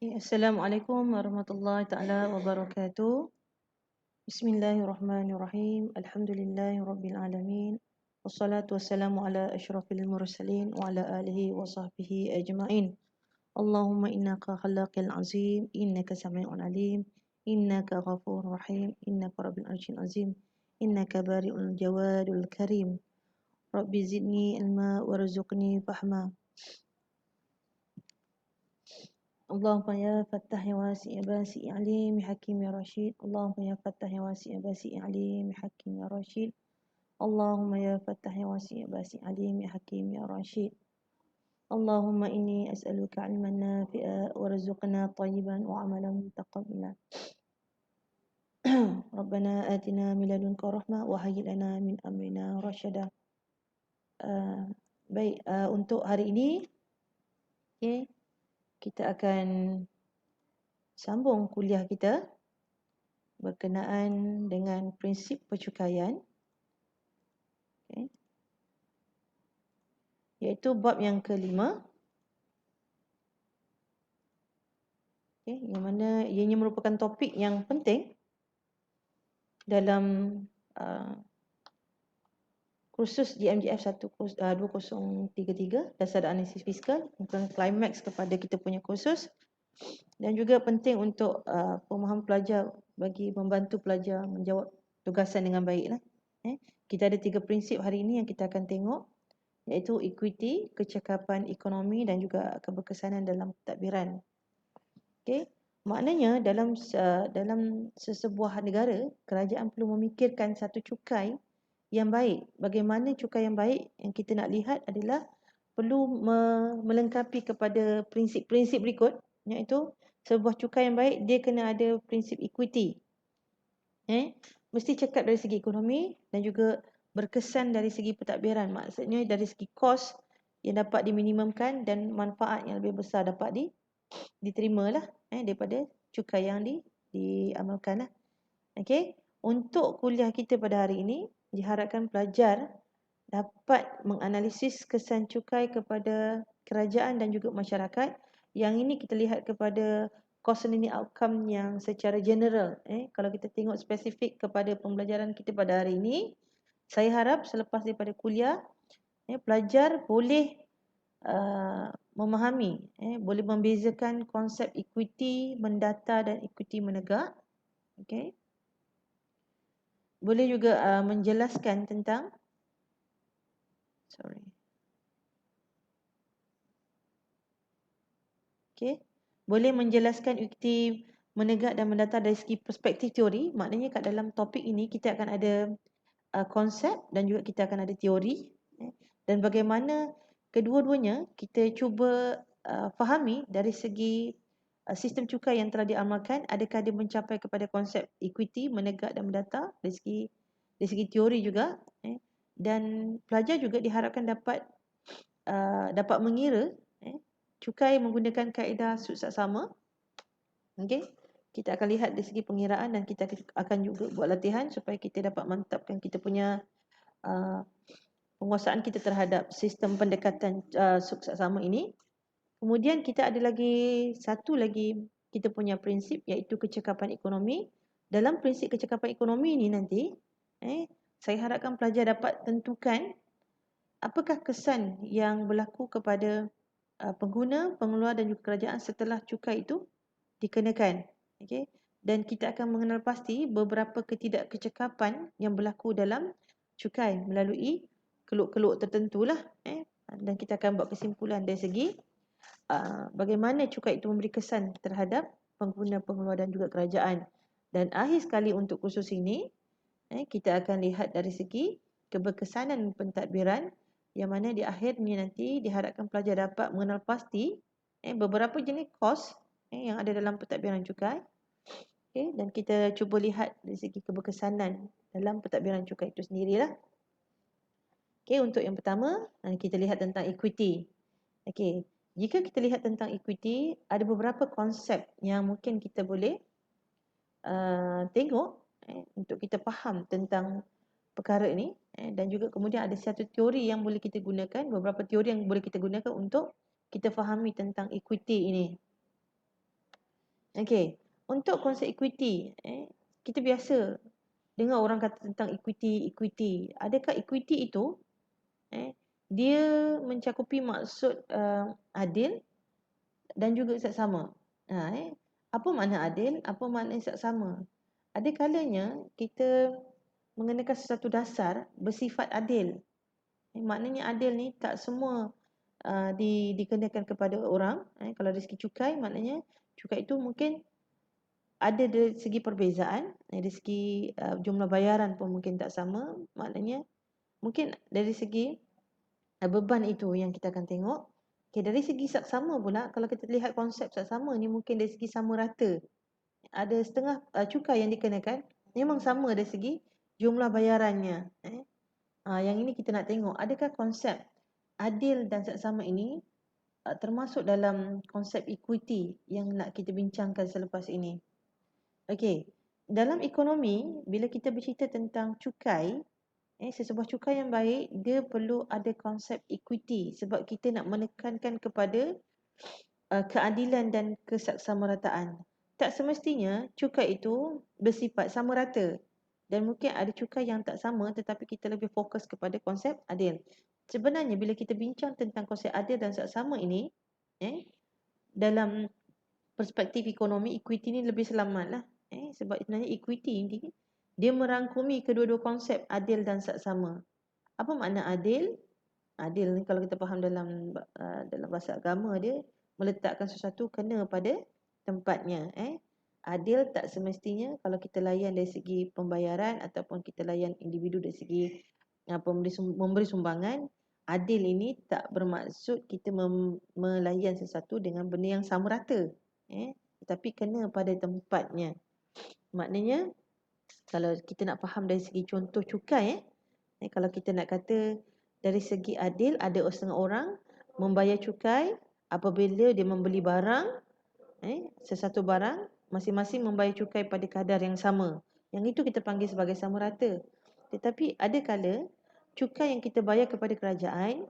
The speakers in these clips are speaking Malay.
Assalamualaikum warahmatullahi taala wabarakatuh. Bismillahirrahmanirrahim. Alhamdulillahirabbil alamin. Wassalatu wassalamu ala asyrafil mursalin wa ala alihi wa sahbihi ajma'in. Allahumma innaka khallaqil azim, innaka sami'un alim, innaka ghafurur rahim, innaka rabbil arsyil azim, innaka bari'ul jawadul karim. Rabbi zidni ilma warzuqni fahma. Allahumma ya Fattah ya Wasi' ya Basi' ya Alim ya Hakim ya Rashid. Allahumma ya Fattah ya Wasi' ya Basi' ya Alim ya Hakim ya Rashid. Allahumma ya Fattah ya Wasi' ya Basi' ya Alim ya Hakim ya Rashid. Allahumma inni as'aluka 'ilman nafi'a warzuqna thayyiban wa 'amalan mutaqabbala. Rabbana atina min ladunka rahmah wa hayyi lana min amrina rasyada. Baik, untuk hari ini kita akan sambung kuliah kita berkenaan dengan prinsip percukaian, iaitu bab yang kelima, yang mana ianya merupakan topik yang penting dalam kursus GMGF 2033, dasar analisis fiskal, merupakan klimaks kepada kita punya kursus dan juga penting untuk pemahaman pelajar bagi membantu pelajar menjawab tugasan dengan baik. Kita ada 3 prinsip hari ini yang kita akan tengok, iaitu equity, kecakapan ekonomi dan juga keberkesanan dalam pentadbiran. Maknanya dalam sesebuah negara, kerajaan perlu memikirkan satu cukai yang baik. Bagaimana cukai yang baik yang kita nak lihat adalah perlu melengkapi kepada prinsip-prinsip berikut, iaitu sebuah cukai yang baik dia kena ada prinsip equity. Mesti cakap dari segi ekonomi dan juga berkesan dari segi pentadbiran. Maksudnya dari segi kos yang dapat diminimumkan dan manfaat yang lebih besar dapat diterimalah daripada cukai yang diamalkan. Untuk kuliah kita pada hari ini, diharapkan pelajar dapat menganalisis kesan cukai kepada kerajaan dan juga masyarakat. Yang ini kita lihat kepada cost learning outcome yang secara general. Kalau kita tengok spesifik kepada pembelajaran kita pada hari ini, saya harap selepas daripada kuliah, pelajar boleh memahami, boleh membezakan konsep equity mendata dan equity menegak. Boleh juga menjelaskan tentang boleh menjelaskan equity menegak dan mendata dari segi perspektif teori. Maknanya kat dalam topik ini kita akan ada konsep dan juga kita akan ada teori, dan bagaimana kedua-duanya kita cuba fahami dari segi sistem cukai yang telah diamalkan, adakah dia mencapai kepada konsep equity menegak dan mendata dari segi teori juga, dan pelajar juga diharapkan dapat mengira cukai menggunakan kaedah suksaksama. Kita akan lihat dari segi pengiraan dan kita akan juga buat latihan supaya kita dapat mantapkan kita punya penguasaan kita terhadap sistem pendekatan suksaksama ini. Kemudian kita ada satu lagi kita punya prinsip, iaitu kecekapan ekonomi. Dalam prinsip kecekapan ekonomi ini nanti, saya harapkan pelajar dapat tentukan apakah kesan yang berlaku kepada pengguna, pengeluar dan juga kerajaan setelah cukai itu dikenakan. Dan kita akan mengenal pasti beberapa ketidakkecekapan yang berlaku dalam cukai melalui keluk-keluk tertentulah, dan kita akan buat kesimpulan dari segi bagaimana cukai itu memberi kesan terhadap pengguna, pengeluar dan juga kerajaan. Dan akhir sekali untuk kursus ini, kita akan lihat dari segi keberkesanan pentadbiran, yang mana di akhirnya nanti diharapkan pelajar dapat mengenal pasti beberapa jenis kos yang ada dalam pentadbiran cukai. Dan kita cuba lihat dari segi keberkesanan dalam pentadbiran cukai itu sendirilah. Untuk yang pertama, kita lihat tentang equity. Jika kita lihat tentang equity, ada beberapa konsep yang mungkin kita boleh tengok untuk kita faham tentang perkara ini, dan juga kemudian ada satu teori yang boleh kita gunakan, beberapa teori yang boleh kita gunakan untuk kita fahami tentang equity ini. Okey, untuk konsep equity, kita biasa dengar orang kata tentang equity. Adakah equity itu dia mencakupi maksud adil dan juga saksama? Apa makna adil? Apa makna saksama? Ada kalanya kita mengenakan sesuatu dasar bersifat adil. Maknanya adil ni tak semua dikenakan kepada orang. Kalau dari segi cukai, maknanya cukai itu mungkin ada dari segi perbezaan, dari segi jumlah bayaran pun mungkin tak sama. Maknanya mungkin dari segi beban itu yang kita akan tengok. Okay, dari segi saksama pula, kalau kita lihat konsep saksama ni mungkin dari segi sama rata. Ada setengah cukai yang dikenakan memang sama dari segi jumlah bayarannya. Yang ini kita nak tengok, adakah konsep adil dan saksama ini termasuk dalam konsep equity yang nak kita bincangkan selepas ini. Okey, dalam ekonomi, bila kita bercerita tentang cukai, sesebuah cukai yang baik, dia perlu ada konsep equity sebab kita nak menekankan kepada keadilan dan kesaksama-rataan. Tak semestinya cukai itu bersifat sama rata dan mungkin ada cukai yang tak sama tetapi kita lebih fokus kepada konsep adil. Sebenarnya bila kita bincang tentang konsep adil dan saksama ini, dalam perspektif ekonomi, equity ni lebih selamat lah. Sebab sebenarnya equity ini dia merangkumi kedua-dua konsep adil dan saksama. Apa makna adil? Adil ni kalau kita faham dalam bahasa agama, dia meletakkan sesuatu kena pada tempatnya. Adil tak semestinya kalau kita layan dari segi pembayaran ataupun kita layan individu dari segi memberi sumbangan. Adil ini tak bermaksud kita melayan sesuatu dengan benda yang sama rata. Tetapi kena pada tempatnya. Maknanya kalau kita nak faham dari segi contoh cukai, kalau kita nak kata dari segi adil, ada setengah orang membayar cukai apabila dia membeli barang, sesuatu barang, masing-masing membayar cukai pada kadar yang sama. Yang itu kita panggil sebagai sama rata. Tetapi ada kala cukai yang kita bayar kepada kerajaan,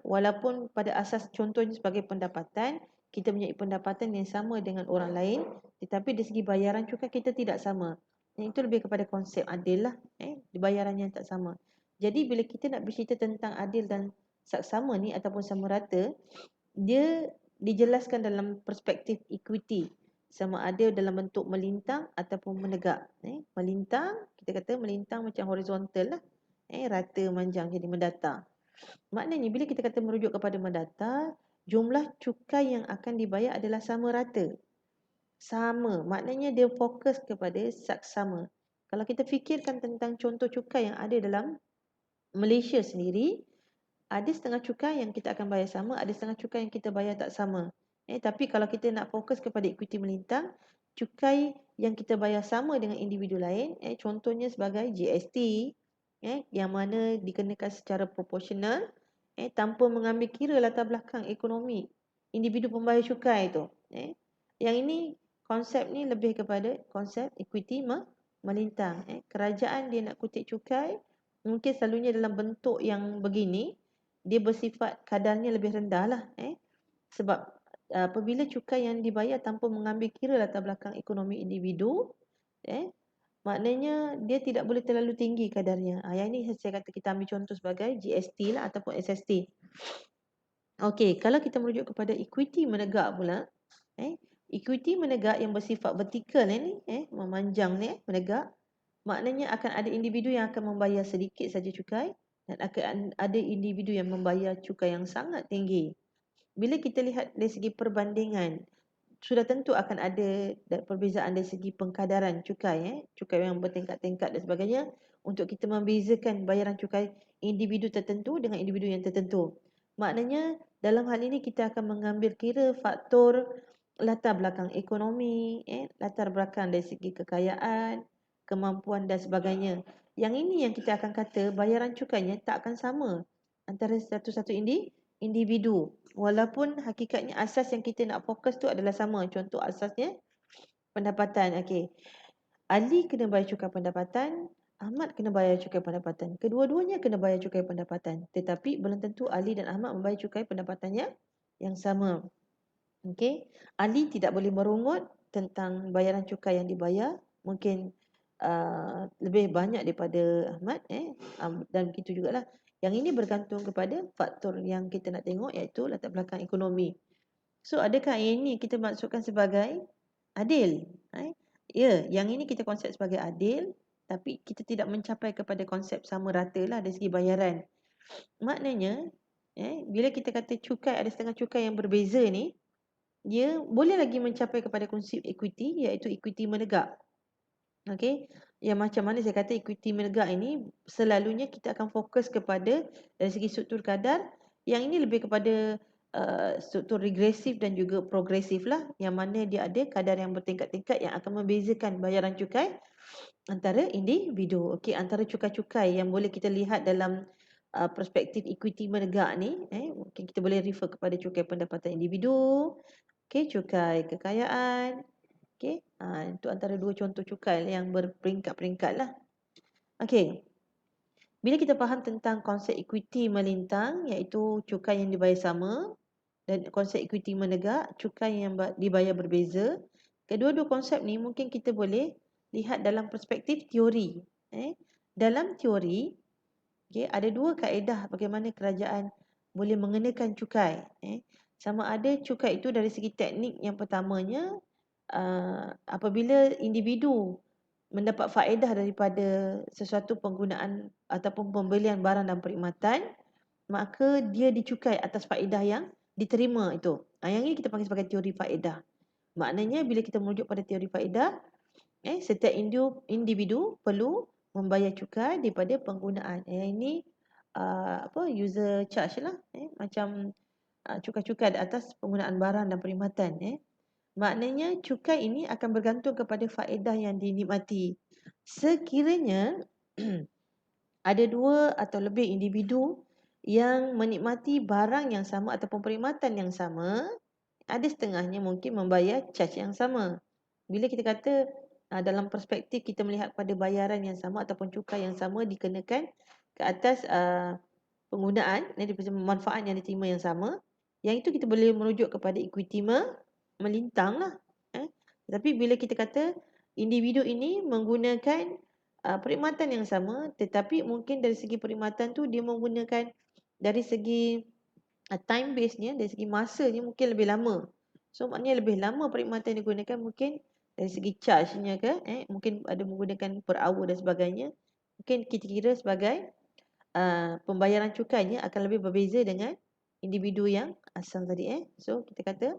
walaupun pada asas contohnya sebagai pendapatan, kita punya pendapatan yang sama dengan orang lain, tetapi dari segi bayaran cukai kita tidak sama. Itu lebih kepada konsep adil lah, bayaran yang tak sama. Jadi bila kita nak bercerita tentang adil dan saksama ni ataupun sama rata, dia dijelaskan dalam perspektif equity. Sama ada dalam bentuk melintang ataupun menegak. Melintang, kita kata melintang macam horizontal lah. Rata manjang jadi mendatar. Maknanya bila kita kata merujuk kepada mendatar, jumlah cukai yang akan dibayar adalah sama rata. Sama, maknanya dia fokus kepada saksama. Kalau kita fikirkan tentang contoh cukai yang ada dalam Malaysia sendiri, ada setengah cukai yang kita akan bayar sama, ada setengah cukai yang kita bayar tak sama. Tapi kalau kita nak fokus kepada equity melintang, cukai yang kita bayar sama dengan individu lain, contohnya sebagai GST, yang mana dikenakan secara proporsional, tanpa mengambil kira latar belakang ekonomi individu pembayar cukai itu. Yang ini konsep ni lebih kepada konsep equity melintang. Kerajaan dia nak kutip cukai, mungkin selalunya dalam bentuk yang begini, dia bersifat kadarnya lebih rendah lah. Sebab apabila cukai yang dibayar tanpa mengambil kira latar belakang ekonomi individu, maknanya dia tidak boleh terlalu tinggi kadarnya. Yang ini saya kata kita ambil contoh sebagai GST lah ataupun SST. Okey, kalau kita merujuk kepada equity menegak pula, equity menegak yang bersifat vertikal ni, memanjang ni, menegak, maknanya akan ada individu yang akan membayar sedikit saja cukai dan akan ada individu yang membayar cukai yang sangat tinggi. Bila kita lihat dari segi perbandingan, sudah tentu akan ada perbezaan dari segi pengkadaran cukai, cukai yang bertingkat-tingkat dan sebagainya, untuk kita membezakan bayaran cukai individu tertentu dengan individu yang tertentu. Maknanya dalam hal ini kita akan mengambil kira faktor latar belakang ekonomi, latar belakang dari segi kekayaan, kemampuan dan sebagainya. Yang ini yang kita akan kata bayaran cukainya tak akan sama antara satu-satu individu. Walaupun hakikatnya asas yang kita nak fokus tu adalah sama. Contoh asasnya pendapatan. Okey. Ali kena bayar cukai pendapatan, Ahmad kena bayar cukai pendapatan. Kedua-duanya kena bayar cukai pendapatan. Tetapi belum tentu Ali dan Ahmad membayar cukai pendapatannya yang sama. Okey. Ali tidak boleh merungut tentang bayaran cukai yang dibayar, mungkin lebih banyak daripada Ahmad, dan begitu jugalah. Yang ini bergantung kepada faktor yang kita nak tengok, iaitu latar belakang ekonomi. So adakah ini kita maksudkan sebagai adil? Ya, yang ini kita konsep sebagai adil, tapi kita tidak mencapai kepada konsep sama rata lah dari segi bayaran. Maknanya, bila kita kata cukai, ada setengah cukai yang berbeza ni, dia boleh lagi mencapai kepada konsep equity, iaitu equity menegak. Okey, yang macam mana saya kata equity menegak ini, selalunya kita akan fokus kepada dari segi struktur kadar, yang ini lebih kepada struktur regresif dan juga progresif lah, yang mana dia ada kadar yang bertingkat-tingkat yang akan membezakan bayaran cukai antara individu. Okey, antara cukai-cukai yang boleh kita lihat dalam perspektif equity menegak ni, mungkin kita boleh refer kepada cukai pendapatan individu, okey, cukai kekayaan. Okey, itu antara dua contoh cukai yang berperingkat-peringkat lah. Okey, bila kita faham tentang konsep equity melintang, iaitu cukai yang dibayar sama, dan konsep equity menegak, cukai yang dibayar berbeza, kedua-dua konsep ni mungkin kita boleh lihat dalam perspektif teori. Dalam teori, ada dua kaedah bagaimana kerajaan boleh mengenakan cukai. Sama ada cukai itu dari segi teknik, yang pertamanya, apabila individu mendapat faedah daripada sesuatu penggunaan ataupun pembelian barang dan perkhidmatan, maka dia dicukai atas faedah yang diterima itu. Yang ini kita panggil sebagai teori faedah. Maknanya bila kita merujuk pada teori faedah, setiap individu perlu membayar cukai daripada penggunaan. Yang ini user charge lah, macam cukai-cukai atas penggunaan barang dan perkhidmatan. Maknanya cukai ini akan bergantung kepada faedah yang dinikmati. Sekiranya ada dua atau lebih individu yang menikmati barang yang sama ataupun perkhidmatan yang sama, ada setengahnya mungkin membayar charge yang sama. Bila kita kata dalam perspektif kita melihat pada bayaran yang sama ataupun cukai yang sama dikenakan ke atas penggunaan, manfaat yang diterima yang sama, yang itu kita boleh merujuk kepada equity melintang lah. Tapi bila kita kata individu ini menggunakan perkhidmatan yang sama, tetapi mungkin dari segi perkhidmatan tu dia menggunakan dari segi time base-nya, dari segi masanya mungkin lebih lama. So maknanya lebih lama perkhidmatan digunakan, mungkin dari segi charge-nya ke, mungkin ada menggunakan per hour dan sebagainya. Mungkin kita kira sebagai pembayaran cukainya akan lebih berbeza dengan individu yang asal tadi. So kita kata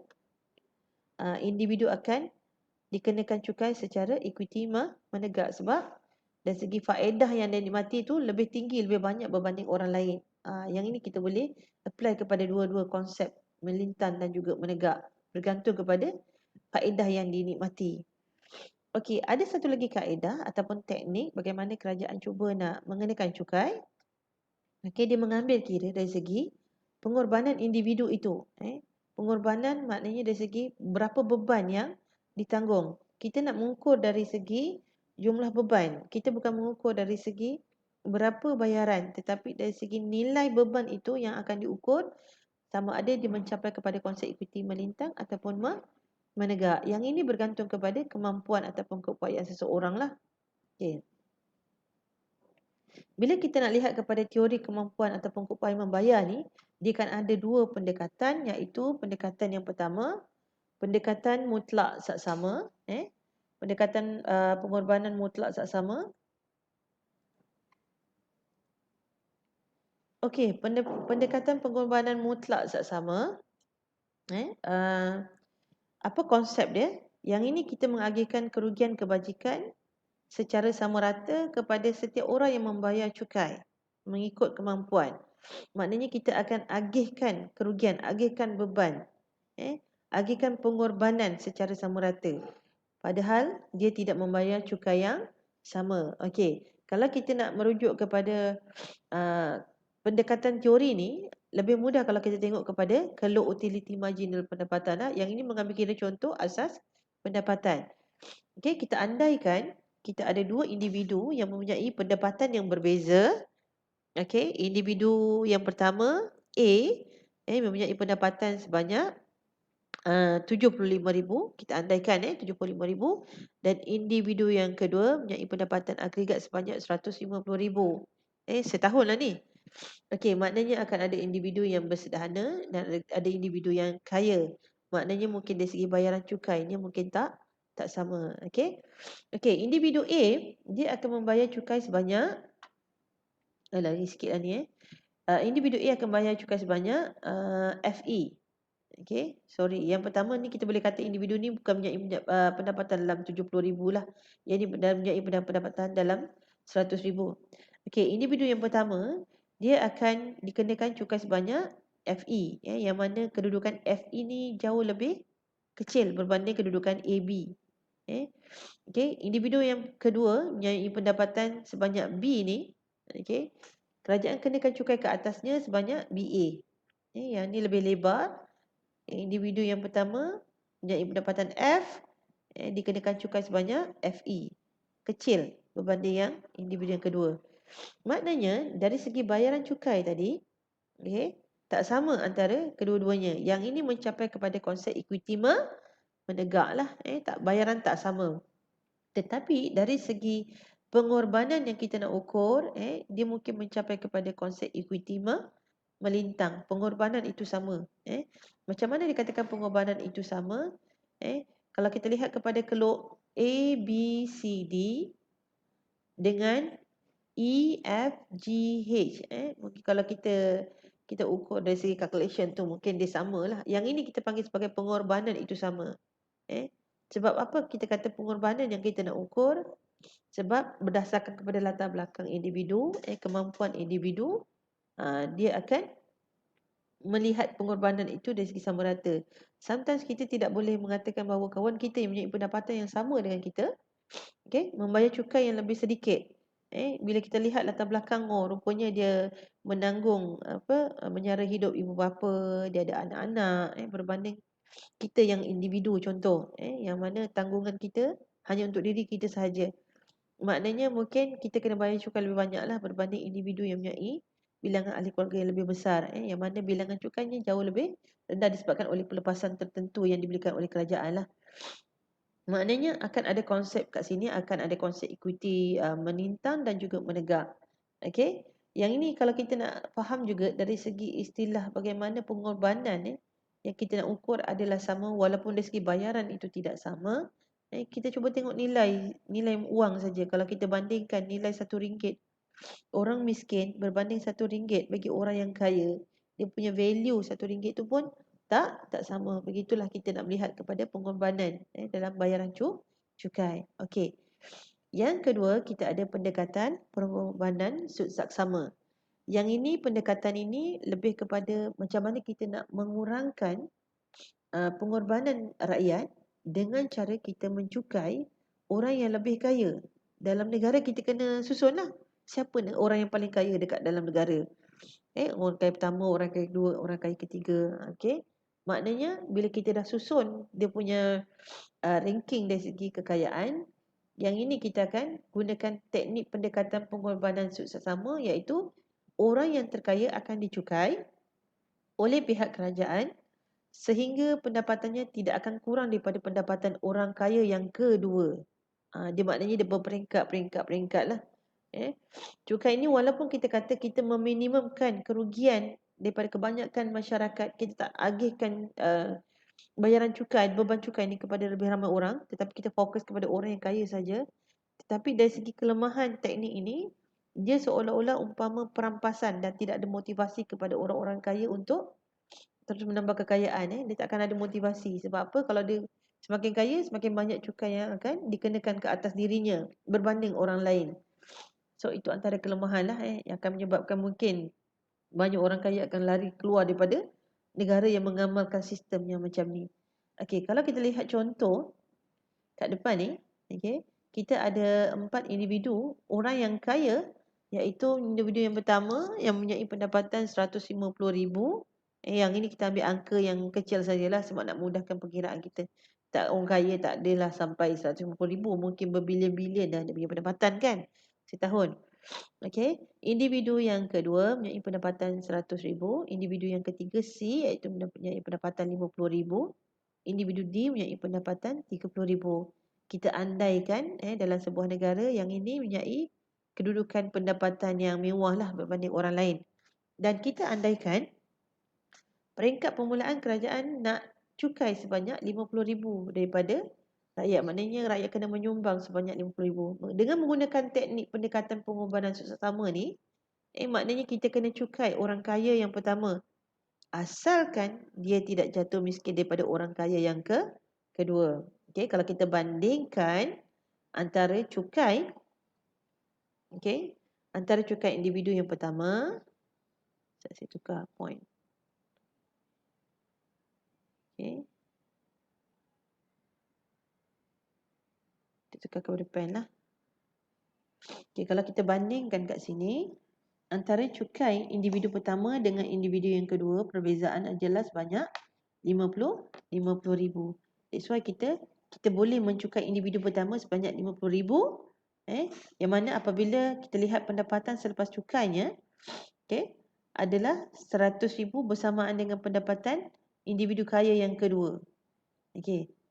individu akan dikenakan cukai secara equity menegak, sebab dari segi faedah yang dinikmati itu lebih tinggi, lebih banyak berbanding orang lain. Yang ini kita boleh apply kepada dua-dua konsep melintang dan juga menegak, bergantung kepada faedah yang dinikmati. Okey, ada satu lagi kaedah ataupun teknik bagaimana kerajaan cuba nak mengenakan cukai. Okey, dia mengambil kira dari segi pengorbanan individu itu. Pengorbanan maknanya dari segi berapa beban yang ditanggung. Kita nak mengukur dari segi jumlah beban. Kita bukan mengukur dari segi berapa bayaran, tetapi dari segi nilai beban itu yang akan diukur, sama ada dia mencapai kepada konsep equity melintang ataupun menegak. Yang ini bergantung kepada kemampuan ataupun keupayaan seseorang lah. Okey. Bila kita nak lihat kepada teori kemampuan ataupun keupayaan membayar ni, dia akan ada dua pendekatan, iaitu pendekatan yang pertama, pendekatan mutlak saksama, pendekatan pengorbanan mutlak saksama. Okey, pendekatan pengorbanan mutlak saksama, apa konsep dia? Yang ini kita mengagihkan kerugian kebajikan secara sama rata kepada setiap orang yang membayar cukai mengikut kemampuan. Maknanya kita akan agihkan kerugian, agihkan beban, agihkan pengorbanan secara sama rata, padahal dia tidak membayar cukai yang sama. Okey, kalau kita nak merujuk kepada pendekatan teori ni, lebih mudah kalau kita tengok kepada Kellogg's Utility Marginal pendapatan. Yang ini mengambil kira contoh asas pendapatan. Okey, kita andaikan kita ada dua individu yang mempunyai pendapatan yang berbeza. Okey, individu yang pertama A, mempunyai pendapatan sebanyak 75,000, kita andaikan 75,000, dan individu yang kedua mempunyai pendapatan agregat sebanyak 150,000. Setahun lah ni. Okey, maknanya akan ada individu yang bersederhana dan ada individu yang kaya. Maknanya mungkin dari segi bayaran cukainya mungkin tak sama. Okey. Okey, individu A dia akan membayar cukai sebanyak, lagi sikit lah ni individu A akan bayar cukai sebanyak FE. Okey, sorry. Yang pertama ni kita boleh kata individu ni bukan mempunyai pendapatan dalam 70,000 lah. Yang ni mempunyai pendapatan dalam 100,000. Okey, individu yang pertama dia akan dikenakan cukai sebanyak FE, yang mana kedudukan FE ni jauh lebih kecil berbanding kedudukan AB. Okey, individu yang kedua mempunyai pendapatan sebanyak B ni, okey, kerajaan kenakan cukai ke atasnya sebanyak BA. Yang ni lebih lebar. Individu yang pertama mempunyai pendapatan F, dikenakan cukai sebanyak FE. Kecil berbanding yang individu yang kedua. Maknanya dari segi bayaran cukai tadi, tak sama antara kedua-duanya. Yang ini mencapai kepada konsep equity menegak lah. Bayaran tak sama. Tetapi dari segi pengorbanan yang kita nak ukur, dia mungkin mencapai kepada konsep equity melintang. Pengorbanan itu sama. Macam mana dikatakan pengorbanan itu sama? Kalau kita lihat kepada keluk A, B, C, D dengan E, F, G, H. Mungkin kalau kita ukur dari segi calculation tu mungkin dia sama lah. Yang ini kita panggil sebagai pengorbanan itu sama. Sebab apa kita kata pengorbanan yang kita nak ukur? Sebab berdasarkan kepada latar belakang individu, kemampuan individu, dia akan melihat pengorbanan itu dari segi sama rata. Sometimes kita tidak boleh mengatakan bahawa kawan kita yang mempunyai pendapatan yang sama dengan kita, membayar cukai yang lebih sedikit. Bila kita lihat latar belakang, rupanya dia menanggung menyara hidup ibu bapa, dia ada anak-anak, berbanding kita yang individu contoh, yang mana tanggungan kita hanya untuk diri kita sahaja. Maknanya mungkin kita kena bayar cukai lebih banyak lah berbanding individu yang mempunyai bilangan ahli keluarga yang lebih besar, yang mana bilangan cukainya jauh lebih rendah disebabkan oleh pelepasan tertentu yang diberikan oleh kerajaan lah. Maknanya akan ada konsep kat sini, akan ada konsep equity menintang dan juga menegak. Okey, yang ini kalau kita nak faham juga dari segi istilah bagaimana pengorbanan yang kita nak ukur adalah sama walaupun dari segi bayaran itu tidak sama. Kita cuba tengok nilai wang saja. Kalau kita bandingkan nilai RM1 orang miskin berbanding RM1 bagi orang yang kaya, dia punya value RM1 tu pun tak sama. Begitulah kita nak melihat kepada pengorbanan dalam bayaran cukai. Okey. Yang kedua, kita ada pendekatan pengorbanan sud saksama. Yang ini, pendekatan ini lebih kepada macam mana kita nak mengurangkan pengorbanan rakyat dengan cara kita mencukai orang yang lebih kaya. Dalam negara kita kena susunlah siapa orang yang paling kaya dekat dalam negara. Orang kaya pertama, orang kaya kedua, orang kaya ketiga. Okey. Maknanya bila kita dah susun dia punya ranking dari segi kekayaan, yang ini kita akan gunakan teknik pendekatan pengorbanan sud saksama, iaitu orang yang terkaya akan dicukai oleh pihak kerajaan sehingga pendapatannya tidak akan kurang daripada pendapatan orang kaya yang kedua. Dia maknanya dia berperingkat lah. Cukai ini walaupun kita kata kita meminimumkan kerugian daripada kebanyakan masyarakat, kita tak agihkan bayaran cukai, beban cukai ini kepada lebih ramai orang, tetapi kita fokus kepada orang yang kaya saja. Tetapi dari segi kelemahan teknik ini, dia seolah-olah umpama perampasan dan tidak ada motivasi kepada orang-orang kaya untuk terus menambah kekayaan. Dia tak akan ada motivasi. Sebab apa? Kalau dia semakin kaya, semakin banyak cukai yang akan dikenakan ke atas dirinya berbanding orang lain. So itu antara kelemahan lah yang akan menyebabkan mungkin banyak orang kaya akan lari keluar daripada negara yang mengamalkan sistem yang macam ni. Okey, kalau kita lihat contoh kat depan ni, kita ada 4 individu orang yang kaya, iaitu individu yang pertama yang mempunyai pendapatan 150,000. Yang ini kita ambil angka yang kecil sajalah sebab nak mudahkan perkiraan kita. Tak, orang kaya tak adalah sampai 150,000, mungkin berbilion-bilion dah dia punya pendapatan kan setahun. Okey, individu yang kedua mempunyai pendapatan 100,000, individu yang ketiga C iaitu mempunyai pendapatan 50,000. individu D mempunyai pendapatan 30,000. Kita andaikan dalam sebuah negara yang ini mempunyai kedudukan pendapatan yang mewah lah berbanding orang lain. Dan kita andaikan peringkat permulaan kerajaan nak cukai sebanyak 50,000 daripada rakyat. Maknanya rakyat kena menyumbang sebanyak 50,000. Dengan menggunakan teknik pendekatan pengorbanan suksesama ni, maknanya kita kena cukai orang kaya yang pertama. Asalkan dia tidak jatuh miskin daripada orang kaya yang kedua. Okey, kalau kita bandingkan antara cukai antara cukai individu yang pertama, saya tukar point. Okey. Kita tukar kepada pen lah. Okey, kalau kita bandingkan kat sini, antara cukai individu pertama dengan individu yang kedua, perbezaan jelas banyak, 50,000. That's why kita boleh mencukai individu pertama sebanyak 50,000, yang mana apabila kita lihat pendapatan selepas cukainya, adalah 100,000 bersamaan dengan pendapatan individu kaya yang kedua.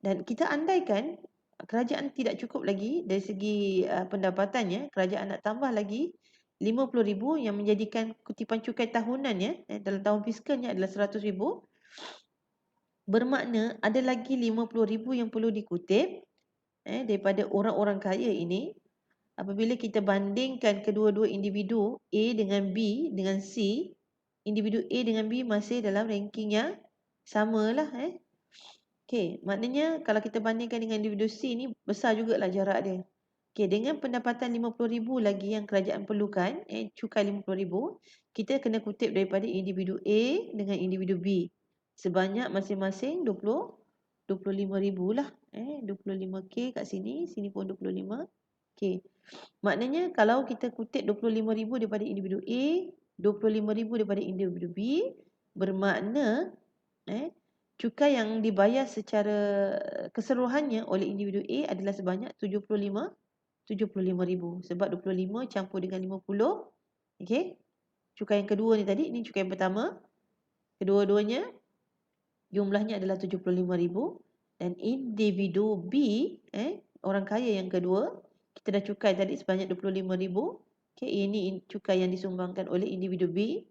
Dan kita andaikan kerajaan tidak cukup lagi dari segi pendapatannya, kerajaan nak tambah lagi 50,000 yang menjadikan kutipan cukai tahunannya dalam tahun fiskalnya adalah 100,000. Bermakna ada lagi 50,000 yang perlu dikutip daripada orang-orang kaya ini. Apabila kita bandingkan kedua-dua individu A dengan B dengan C, individu A dengan B masih dalam ranking yang samalah. Maknanya kalau kita bandingkan dengan individu C ni, besar jugalah jarak dia. Dengan pendapatan 50,000 lagi yang kerajaan perlukan, cukai 50,000, kita kena kutip daripada individu A dengan individu B. Sebanyak masing-masing 25,000 lah. 25K kat sini, sini pun 25K. Maknanya kalau kita kutip 25,000 daripada individu A, 25,000 daripada individu B, bermakna cukai yang dibayar secara keseluruhannya oleh individu A adalah sebanyak 75,000. Sebab 25 campur dengan 50. Cukai yang kedua ni tadi, ni cukai yang pertama. Kedua-duanya jumlahnya adalah 75,000. Dan individu B, orang kaya yang kedua, kita dah cukai tadi sebanyak 25,000. Ini cukai yang disumbangkan oleh individu B.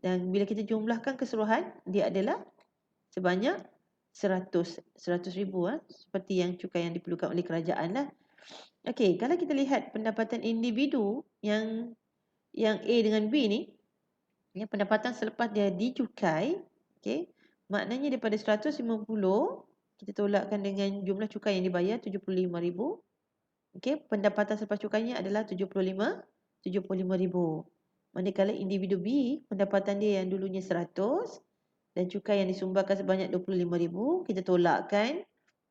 Dan bila kita jumlahkan keseluruhan, dia adalah sebanyak 100,000 seperti yang cukai yang diperlukan oleh kerajaan lah. Kalau kita lihat pendapatan individu yang A dengan B ni, pendapatan selepas dia dicukai, maknanya daripada 150 kita tolakkan dengan jumlah cukai yang dibayar 75,000. Pendapatan selepas cukainya adalah 75,000. Manakala individu B, pendapatan dia yang dulunya 100 dan cukai yang disumbangkan sebanyak 25,000, kita tolakkan,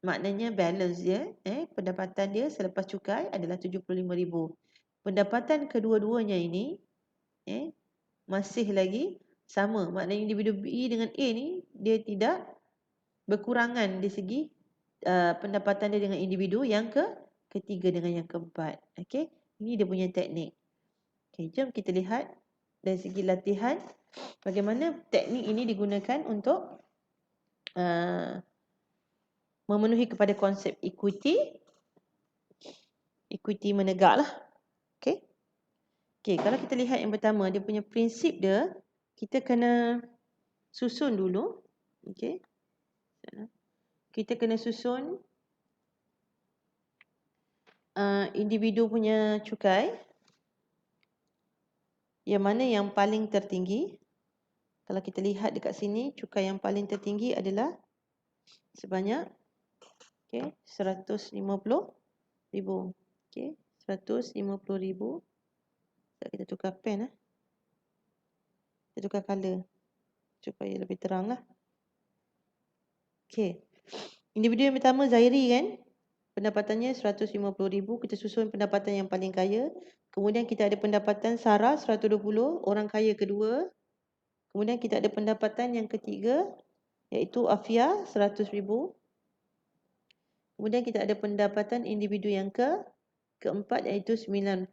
maknanya balance dia, pendapatan dia selepas cukai adalah 75,000. Pendapatan kedua-duanya ini masih lagi sama. Maknanya individu B dengan A ni, dia tidak berkurangan di segi pendapatan dia dengan individu yang ketiga dengan yang keempat. Ini dia punya teknik. Jom kita lihat dari segi latihan bagaimana teknik ini digunakan untuk memenuhi kepada konsep equity menegak lah. Kalau kita lihat yang pertama, dia punya prinsip dia, kita kena susun dulu. Kita kena susun individu punya cukai, yang mana yang paling tertinggi. Kalau kita lihat dekat sini, cukai yang paling tertinggi adalah sebanyak 150,000. 150,000. Kita tukar pen kita tukar color supaya lebih terang lah. Individu yang pertama Zairi kan, pendapatannya 150,000. Kita susun pendapatan yang paling kaya. Kemudian kita ada pendapatan Sarah 120, orang kaya kedua. Kemudian kita ada pendapatan yang ketiga, iaitu Afia 100,000. Kemudian kita ada pendapatan individu yang keempat, iaitu 90,000.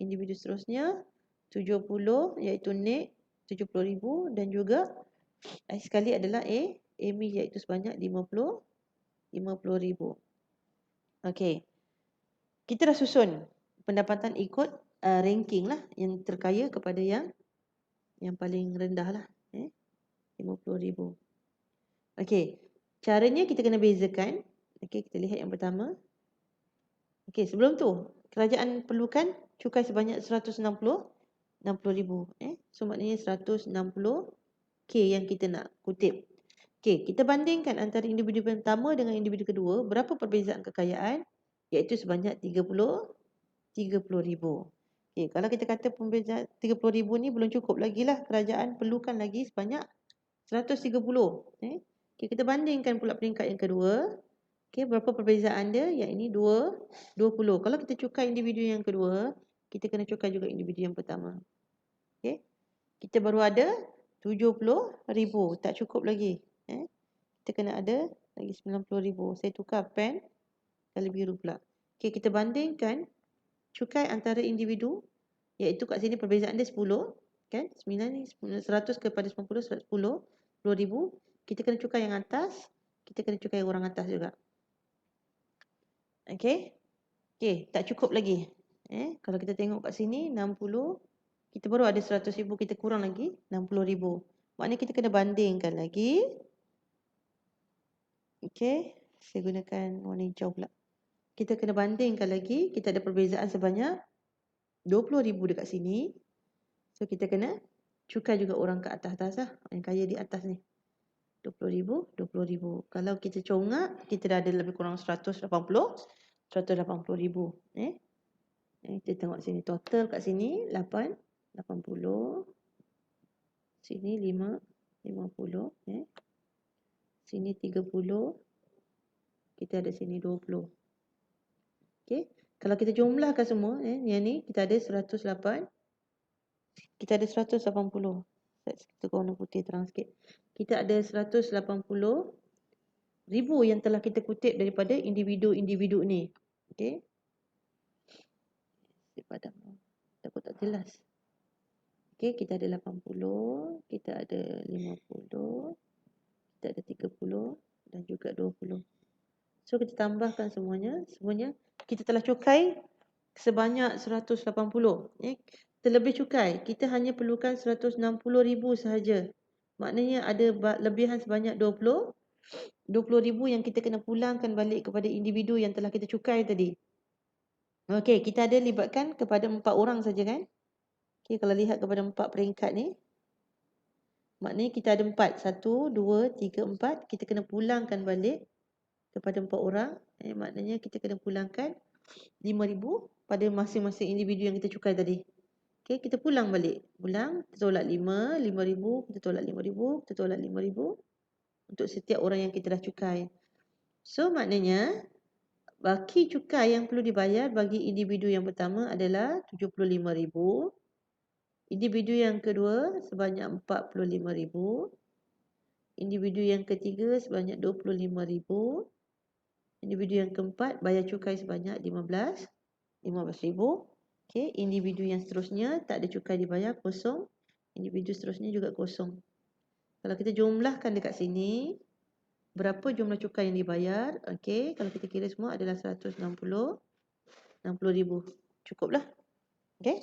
Individu seterusnya 70, iaitu Nick 70,000. Dan juga sekali adalah Amy iaitu sebanyak 50,000. Okey. Kita dah susun pendapatan ikut ranking lah, yang terkaya kepada yang paling rendah lah. 50,000. Okey. Caranya kita kena bezakan. Okey, kita lihat yang pertama. Okey, sebelum tu kerajaan perlukan cukai sebanyak 60,000. So maknanya 160K yang kita nak kutip. Okey, kita bandingkan antara individu pertama dengan individu kedua, berapa perbezaan kekayaan, iaitu sebanyak 30,000. Okey, kalau kita kata perbezaan 30,000 ni belum cukup lagi lah, kerajaan perlukan lagi sebanyak 130. Okey, kita bandingkan pula peringkat yang kedua. Okey, berapa perbezaan dia? Yang ini 20. Kalau kita cukai individu yang kedua, kita kena cukai juga individu yang pertama. Okey, kita baru ada 70,000, tak cukup lagi. Kita kena ada lagi 90,000. Saya tukar pen kali biru pula. Okey, kita bandingkan cukai antara individu, iaitu kat sini perbezaan dia 10, kan? 9 ni 100 kepada 90, 10,000. Kita kena cukai yang atas, kita kena cukai orang atas juga. Okey. Okey, tak cukup lagi. Kalau kita tengok kat sini 60, kita baru ada 100,000, kita kurang lagi 60,000. Maknanya kita kena bandingkan lagi. Okey, saya gunakan warna hijau pula. Kita kena bandingkan lagi, kita ada perbezaan sebanyak 20,000 dekat sini. So kita kena cukai juga orang ke atas-atas lah, yang kaya di atas ni. 20,000, 20,000. Kalau kita congak, kita dah ada lebih kurang 180,000. Kita tengok sini, total kat sini 80. Sini 50. Sini 30. Kita ada sini 20. Okey. Kalau kita jumlahkan semua, yang ni kita ada 108. Kita ada 180. Kita warna putih terang sikit. Kita ada 180,000 yang telah kita kutip daripada individu-individu ni. Okey. Saya padam. Takut tak jelas. Okey, kita ada 80, kita ada 50, kita ada 30 dan juga 20. So kita tambahkan semuanya. Semuanya kita telah cukai sebanyak 180. Terlebih cukai, kita hanya perlukan 160,000 sahaja. Maknanya ada lebihan sebanyak 20,000 yang kita kena pulangkan balik kepada individu yang telah kita cukai tadi. Okey, kita ada libatkan kepada 4 orang saja, kan? Okey, kalau lihat kepada 4 peringkat ni, maknanya kita ada 4. 1, 2, 3, 4. Kita kena pulangkan balik kepada 4 orang. Maknanya kita kena pulangkan 5,000 pada masing-masing individu yang kita cukai tadi. Okey, kita pulang balik. Pulang, kita tolak 5,000, kita tolak 5,000, kita tolak 5,000 untuk setiap orang yang kita dah cukai. So, maknanya baki cukai yang perlu dibayar bagi individu yang pertama adalah 75,000. Individu yang kedua sebanyak 45,000. Individu yang ketiga sebanyak 25,000. Individu yang keempat bayar cukai sebanyak 15,000. Okey, individu yang seterusnya tak ada cukai dibayar, kosong. Individu seterusnya juga kosong. Kalau kita jumlahkan dekat sini, berapa jumlah cukai yang dibayar? Okey, kalau kita kira semua adalah 60,000. Cukuplah. Okey.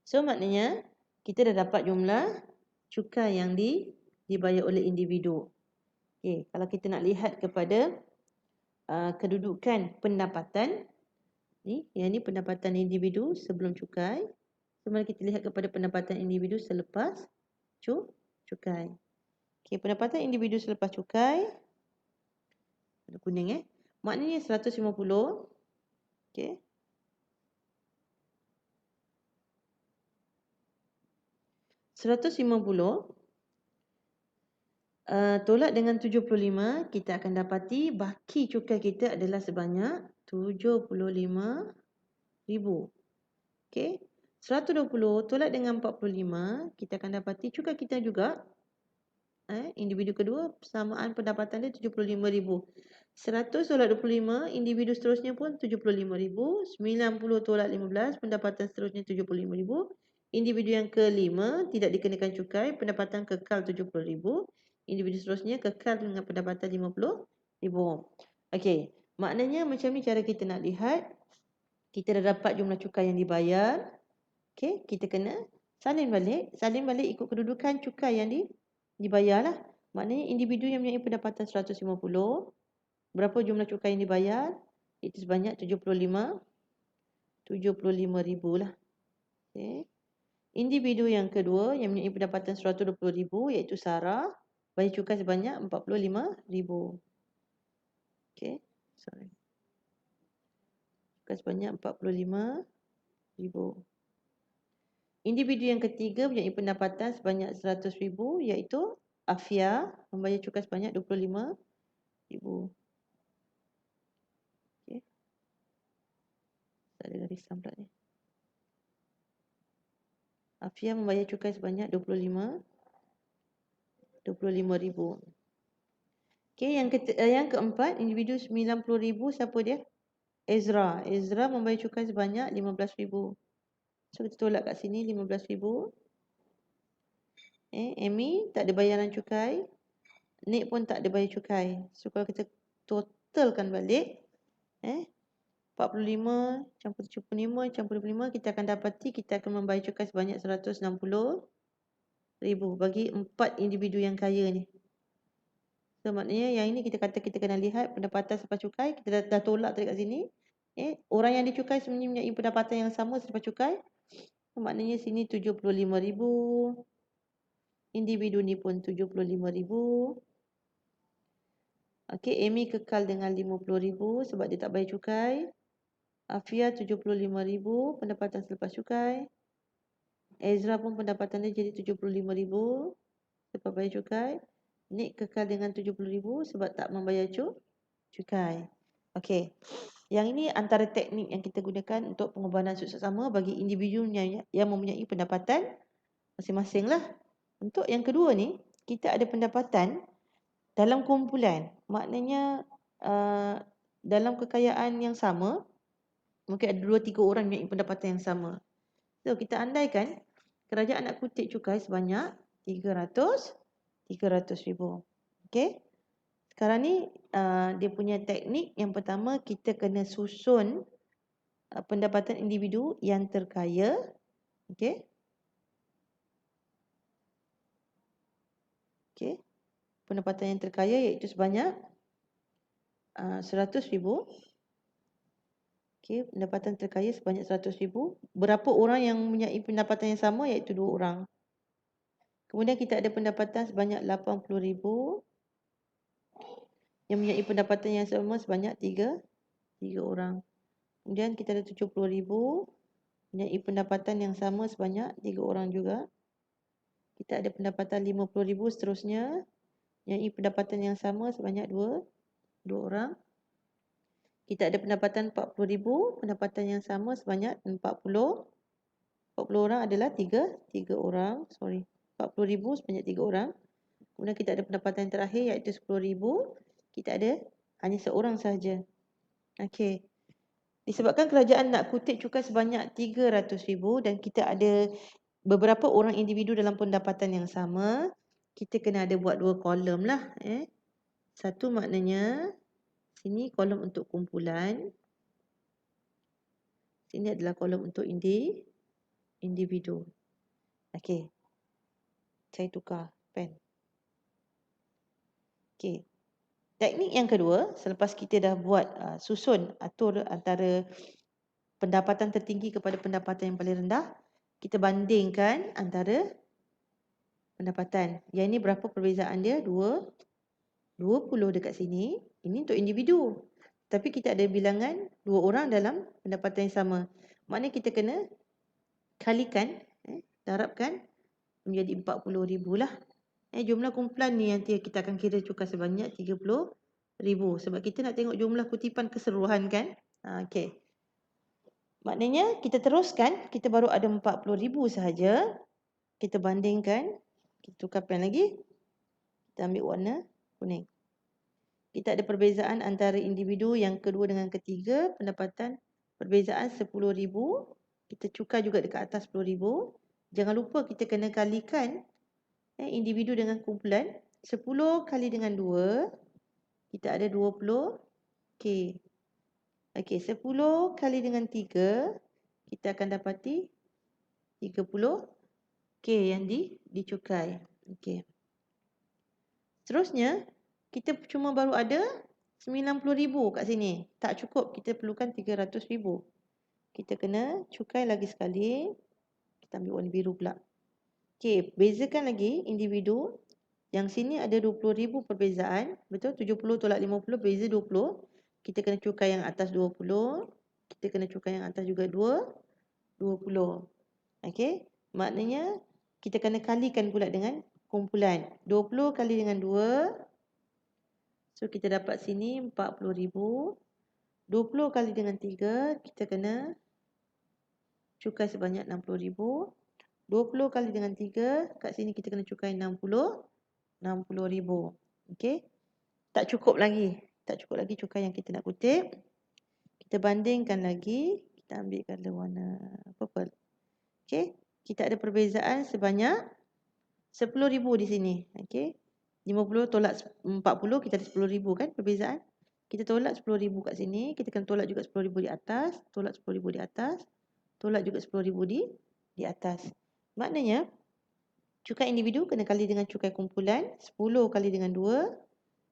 So maknanya kita dah dapat jumlah cukai yang dibayar oleh individu. Okey, kalau kita nak lihat kepada kedudukan pendapatan ni, yang ni pendapatan individu sebelum cukai. Mari kita lihat kepada pendapatan individu selepas cukai. Okey, pendapatan individu selepas cukai warna kuning maknanya 150. Okey. 150 tolak dengan 75, kita akan dapati baki cukai kita adalah sebanyak 75,000. Okey. 120 tolak dengan 45, kita akan dapati cukai kita juga individu kedua persamaan pendapatan dia 75,000. 100 tolak 25, individu seterusnya pun 75,000. 90 tolak 15, pendapatan seterusnya 75,000. Individu yang kelima tidak dikenakan cukai, pendapatan kekal 70,000. Individu seterusnya kekal dengan pendapatan RM50,000. Okey, maknanya macam ni cara kita nak lihat. Kita dah dapat jumlah cukai yang dibayar. Okey, kita kena salin balik ikut kedudukan cukai yang dibayar lah. Maknanya individu yang mempunyai pendapatan 150, berapa jumlah cukai yang dibayar? Itu sebanyak 75,000 lah. Okey. Individu yang kedua yang mempunyai pendapatan 120,000 iaitu Sarah, bayar cukai sebanyak 45,000. Okey, sorry. Cukai sebanyak 45,000. Individu yang ketiga mempunyai pendapatan sebanyak 100,000 iaitu Afia, membayar cukai sebanyak 25,000. Okey. Tak ada garisan pula ni. Afia membayar cukai sebanyak 25,000. Okey, yang keempat, individu 90,000, siapa dia? Ezra. Ezra membayar cukai sebanyak 15,000. So kita tolak kat sini 15,000. Amy tak ada bayaran cukai. Nick pun tak ada bayar cukai. So kalau kita totalkan balik, 45 campur 75 campur 25, kita akan dapati kita akan membayar cukai sebanyak 160,000 bagi 4 individu yang kaya ni. So maknanya yang ini kita kata kita kena lihat pendapatan selepas cukai. Kita dah tolak tadi kat sini. Orang yang dicukai sebenarnya mempunyai pendapatan yang sama selepas cukai. So, maknanya sini 75,000. Individu ni pun 75,000. Okey, Amy kekal dengan 50,000 sebab dia tak bayar cukai. Afia 75,000 pendapatan selepas cukai. Ezra pun pendapatan dia jadi 75,000 selepas bayar cukai. Nick kekal dengan 70,000 sebab tak membayar cukai. Okey. Yang ini antara teknik yang kita gunakan untuk pengorbanan sukses sama bagi individu yang mempunyai pendapatan masing-masing lah. Untuk yang kedua ni, kita ada pendapatan dalam kumpulan. Maknanya dalam kekayaan yang sama, mungkin ada 2-3 orang mempunyai pendapatan yang sama. So kita andaikan kerajaan nak kutip cukai sebanyak 300,000. Okey. Sekarang ni dia punya teknik yang pertama, kita kena susun pendapatan individu yang terkaya. Okey. Okey. Pendapatan yang terkaya iaitu sebanyak 100,000. Okey, pendapatan terkaya sebanyak 100,000. Berapa orang yang mempunyai pendapatan yang sama iaitu 2 orang. Kemudian kita ada pendapatan sebanyak 80,000 yang mempunyai pendapatan yang sama sebanyak 3 orang. Kemudian kita ada 70,000 mempunyai pendapatan yang sama sebanyak 3 orang juga. Kita ada pendapatan 50,000 seterusnya mempunyai pendapatan yang sama sebanyak 2 orang. Kita ada pendapatan 40,000, pendapatan yang sama sebanyak 40 orang adalah 3 orang. 40,000 sebanyak 3 orang. Kemudian kita ada pendapatan yang terakhir iaitu 10,000. Kita ada hanya seorang sahaja. Okey. Disebabkan kerajaan nak kutip cukai sebanyak 300,000 dan kita ada beberapa orang individu dalam pendapatan yang sama, kita kena ada buat 2 kolom lah. Satu maknanya sini kolom untuk kumpulan. Sini adalah kolom untuk individu. Okey. Saya tukar pen. Okey. Teknik yang kedua, selepas kita dah buat susun atur antara pendapatan tertinggi kepada pendapatan yang paling rendah, kita bandingkan antara pendapatan. Yang ini berapa perbezaan dia? 20 dekat sini. Ini untuk individu. Tapi kita ada bilangan 2 orang dalam pendapatan yang sama. Maknanya kita kena kalikan, darabkan menjadi 40,000 lah. Jumlah kumpulan ni nanti kita akan kira cukai sebanyak 30,000 sebab kita nak tengok jumlah kutipan keseluruhan kan. Okey. Maknanya kita teruskan, kita baru ada 40,000 sahaja. Kita bandingkan, kita tukar pen lagi. Kita ambil warna kuning. Kita ada perbezaan antara individu yang kedua dengan ketiga, pendapatan perbezaan 10,000. Kita cukai juga dekat atas 10,000. Jangan lupa kita kena kalikan individu dengan kumpulan 10 kali dengan 2, kita ada 20K. Okey, 10 kali dengan 3, kita akan dapati 30K yang dicukai. Okey. Seterusnya, kita cuma baru ada 90,000 kat sini. Tak cukup, kita perlukan 300,000. Kita kena cukai lagi sekali. Kita ambil warna biru pula. Okey, bezakan lagi individu. Yang sini ada 20,000 perbezaan. Betul? 70 tolak 50, beza 20. Kita kena cukai yang atas 20. Kita kena cukai yang atas juga 20. Okey, maknanya kita kena kalikan pula dengan kumpulan. 20 kali dengan 2. So, kita dapat sini 40,000. 20 kali dengan 3, kita kena cukai sebanyak 60,000. 20 kali dengan 3, kat sini kita kena cukai 60,000. Okey. Tak cukup lagi. Tak cukup lagi cukai yang kita nak kutip. Kita bandingkan lagi. Kita ambil color warna purple. Okey. Kita ada perbezaan sebanyak 10,000 di sini. Okey. 50 tolak 40, kita ada 10,000 kan perbezaan. Kita tolak 10,000 kat sini. Kita akan tolak juga 10,000 di atas. Tolak 10,000 di atas. Tolak juga 10,000 di atas. Maknanya, cukai individu kena kali dengan cukai kumpulan. 10 kali dengan 2.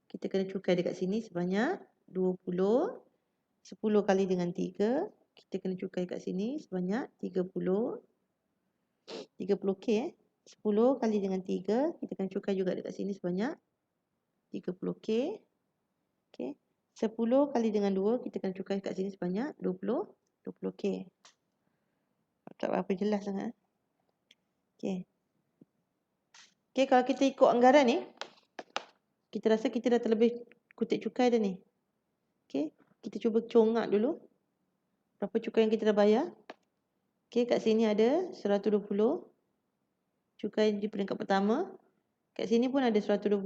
Kita kena cukai dekat sini sebanyak 20. 10 kali dengan 3. Kita kena cukai kat sini sebanyak 30. 30K 10 kali dengan 3. Kita kena cukai juga dekat sini sebanyak 30K. Okay. 10 kali dengan 2. Kita kena cukai kat sini sebanyak 20K. Tak berapa jelas sangat. Okay. Okay, kalau kita ikut anggaran ni, kita rasa kita dah terlebih kutip cukai dah ni. Okay. Kita cuba congak dulu. Berapa cukai yang kita dah bayar. Okay, kat sini ada 120. Cukai di peringkat pertama. Kat sini pun ada 120.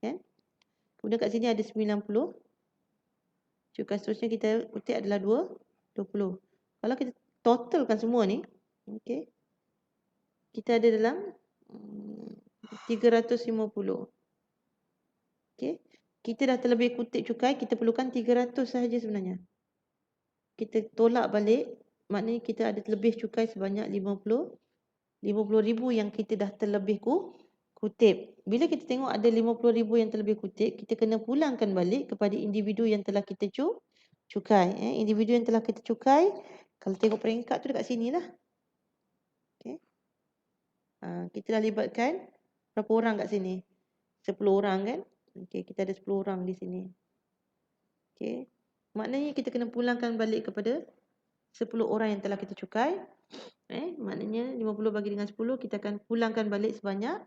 Kan? Kemudian kat sini ada 90. Cukai seterusnya kita kutip adalah 20. Kalau kita totalkan semua ni, okay, kita ada dalam 350. Okay. Kita dah terlebih kutip cukai, kita perlukan 300 sahaja sebenarnya. Kita tolak balik, maknanya kita ada lebih cukai sebanyak 50,000 yang kita dah terlebih kutip. Bila kita tengok ada 50,000 yang terlebih kutip, kita kena pulangkan balik kepada individu yang telah kita cukai. Individu yang telah kita cukai, kalau tengok peringkat tu dekat sini lah. Okay. Kita dah libatkan berapa orang kat sini? 10 orang kan? Okay, kita ada 10 orang di sini. Okay. Maknanya kita kena pulangkan balik kepada 10 orang yang telah kita cukai. Maknanya 50 bagi dengan 10, kita akan pulangkan balik sebanyak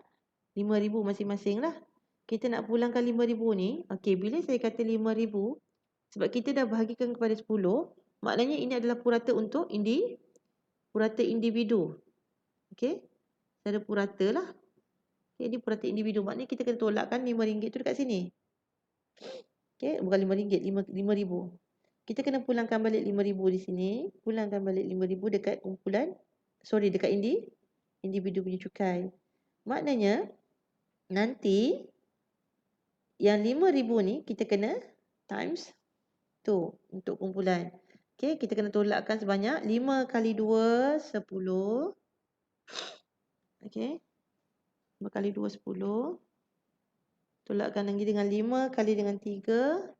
5,000 masing-masing lah. Kita nak pulangkan 5,000 ni, okay, bila saya kata 5,000, sebab kita dah bahagikan kepada 10, maknanya ini adalah purata untuk purata individu. Okay, ada purata lah. Okay, ini purata individu, maknanya kita kena tolakkan RM5 tu dekat sini. Okay, bukan RM5, 5,000. Kita kena pulangkan balik 5,000 di sini. Pulangkan balik 5,000 dekat kumpulan. Dekat individu punya cukai. Maknanya, nanti yang 5,000 ni kita kena times tu untuk kumpulan. Okay, kita kena tolakkan sebanyak 5 kali 2, 10. Okay. 5 kali 2, 10. Tolakkan lagi dengan 5 kali dengan 3,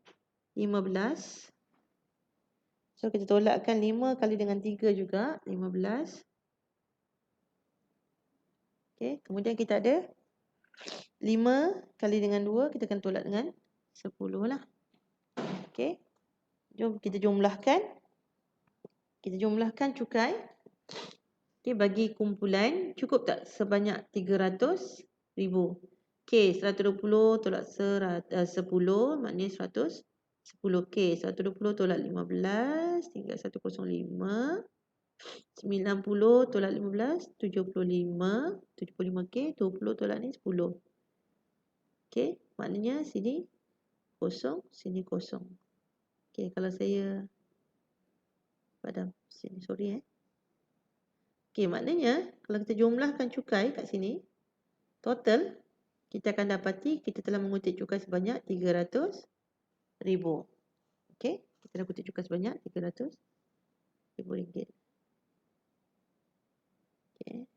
15. So, kita tolakkan 5 kali dengan 3 juga, 15. Okay. Kemudian kita ada 5 kali dengan 2, kita akan tolak dengan 10 lah. Okay. Jom kita jumlahkan. Kita jumlahkan cukai. Okay, bagi kumpulan, cukup tak sebanyak 300,000? Okay, 120 tolak 10, maknanya 110K. 120 tolak 15, tinggal 105. 90 tolak 15, 75. 75K, 20 tolak ni 10. Okay, maknanya sini kosong, sini kosong. Okay, kalau saya padam sini, sorry Okay, maknanya kalau kita jumlahkan cukai kat sini, total, kita akan dapati kita telah mengutip cukai sebanyak RM300,000. Okey, kita dah kutip cukai sebanyak RM300,000. Okey.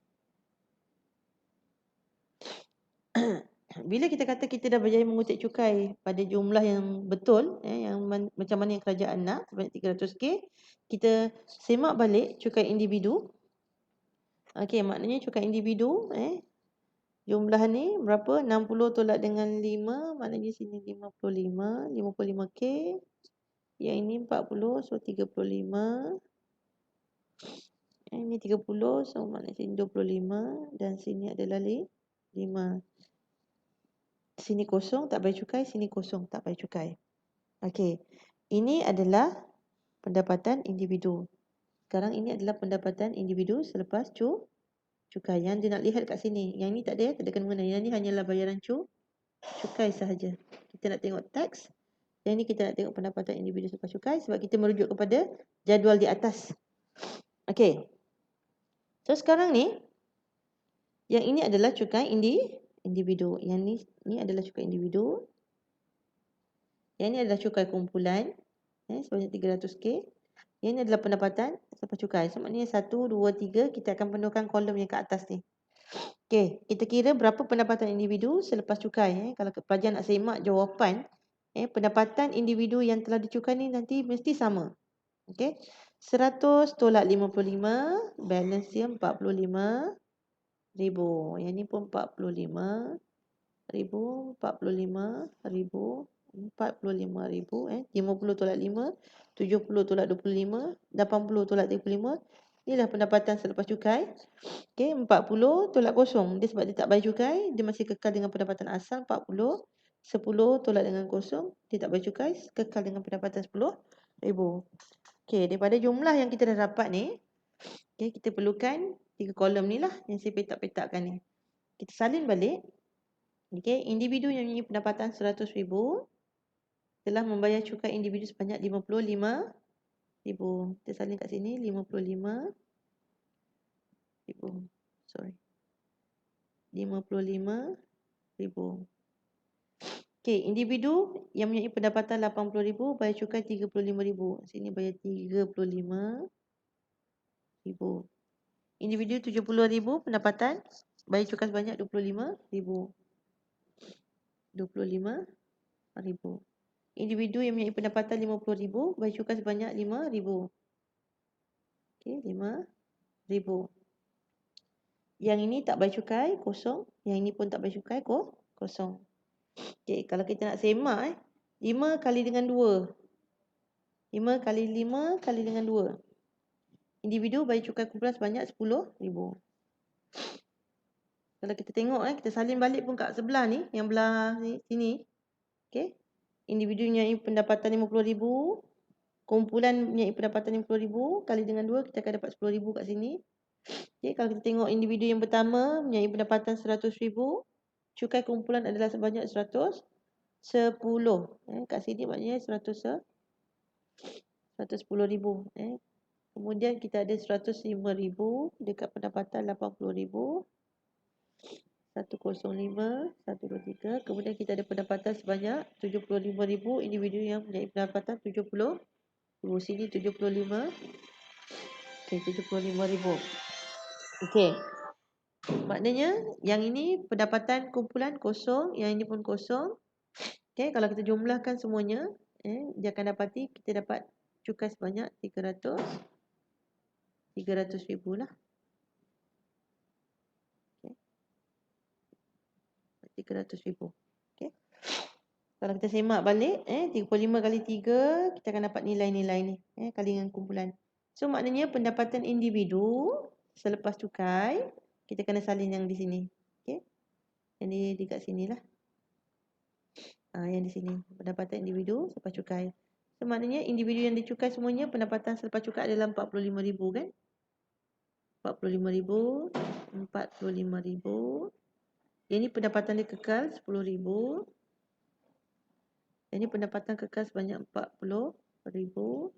Bila kita kata kita dah berjaya mengutip cukai pada jumlah yang betul, yang macam mana yang kerajaan nak, sebanyak 300K, kita semak balik cukai individu. Okey, maknanya cukai individu, jumlah ni berapa? 60 tolak dengan 5, maknanya sini 55, 55K. Yang ini 40, so 35. Ini 30, so maknanya sini 25. Dan sini adalah 5. Sini kosong, tak bayar cukai. Sini kosong, tak bayar cukai. Okey, ini adalah pendapatan individu. Sekarang ini adalah pendapatan individu selepas cukai. Yang dia nak lihat kat sini. Yang ni tak ada, tak ada kena-mengena. Yang ni hanyalah bayaran cukai sahaja. Kita nak tengok tax. Yang ni kita nak tengok pendapatan individu selepas cukai sebab kita merujuk kepada jadual di atas. Okey. So sekarang ni, yang ini adalah cukai individu. Yang ni adalah cukai individu. Yang ini adalah cukai kumpulan, sebanyak 300K. Yang ini adalah pendapatan selepas cukai. So maknanya 1, 2, 3 kita akan penuhkan kolom yang kat atas ni. Okey, kita kira berapa pendapatan individu selepas cukai. Kalau pelajar nak semak jawapan, pendapatan individu yang telah dicukai ni nanti mesti sama. Okey. 100 tolak 55, balance dia 45,000. Yang ni pun 45,000, 45,000, 45,000, 50 tolak 5, 70 tolak 25, 80 tolak 35. Inilah pendapatan selepas cukai. Okey, 40 tolak kosong. Dia sebab dia tak bayar cukai, dia masih kekal dengan pendapatan asal 40. 10 tolak dengan kosong, dia tak bayar cukai, kekal dengan pendapatan 10,000. Okey, daripada jumlah yang kita dah dapat ni, kita perlukan 3 kolom ni lah yang saya petak-petakkan ni. Kita salin balik. Okey, individu yang mempunyai pendapatan 100,000 telah membayar cukai individu sebanyak 55,000. Kita salin kat sini 55,000. Sorry. 55,000. Okey, individu yang mempunyai pendapatan 80,000 bayar cukai 35,000. Sini bayar 35,000. Individu 70,000 pendapatan bayar cukai sebanyak 25,000. 25,000. Individu yang mempunyai pendapatan 50,000 bayar cukai sebanyak 5,000. Okey, 5,000. Yang ini tak bayar cukai, kosong. Yang ini pun tak bayar cukai, kosong. Okey, kalau kita nak semak 5 kali dengan 2. 5 kali 5 kali dengan 2. Individu bayar cukai kumpulan sebanyak 10,000. Kalau kita tengok kita salin balik pun kat sebelah ni, yang belah sini. Okey. Individu mempunyai pendapatan 50,000, kumpulan mempunyai pendapatan 50,000 kali dengan 2 kita akan dapat 10,000 kat sini. Okey, kalau kita tengok individu yang pertama mempunyai pendapatan 100,000, cukai kumpulan adalah sebanyak 110. Kat sini maknanya 110,000. Kemudian kita ada 105,000 dekat pendapatan 80,000. 105, 123. Kemudian kita ada pendapatan sebanyak 75,000 individu yang mempunyai pendapatan 70,000. Sini 75. Okey, 75,000. Okey. Maknanya yang ini pendapatan kumpulan kosong, yang ini pun kosong. Okey, kalau kita jumlahkan semuanya, dia akan dapati kita dapat cukai sebanyak 300,000 lah. 300,000. Okey. Kalau kita semak balik, 35 kali 3, kita akan dapat nilai-nilai ni, kali dengan kumpulan. So maknanya pendapatan individu selepas cukai, kita kena salin yang di sini. Okey. Yang di dekat sinilah. Yang di sini, pendapatan individu selepas cukai. So maknanya individu yang dicukai semuanya pendapatan selepas cukai adalah 45,000 kan? 45,000, 45,000. Yang ini pendapatan dia kekal 10,000. Yang ini pendapatan kekal sebanyak 40,000.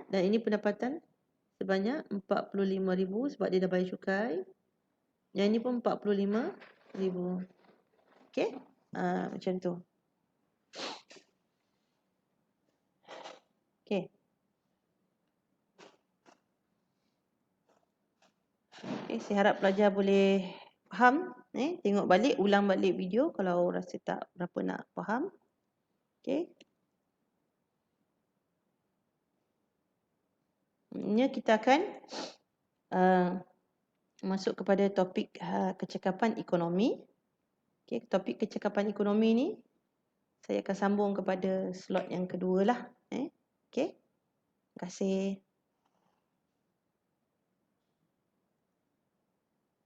Dan ini pendapatan sebanyak 45,000 sebab dia dah bayar cukai. Yang ini pun 45,000. Okey, macam tu. Okey. Okay, saya harap pelajar boleh faham. Tengok balik, ulang balik video kalau rasa tak berapa nak faham. Okey. Ini kita akan masuk kepada topik kecekapan ekonomi. Okey, topik kecekapan ekonomi ni saya akan sambung kepada slot yang kedua lah. Okey. Terima kasih.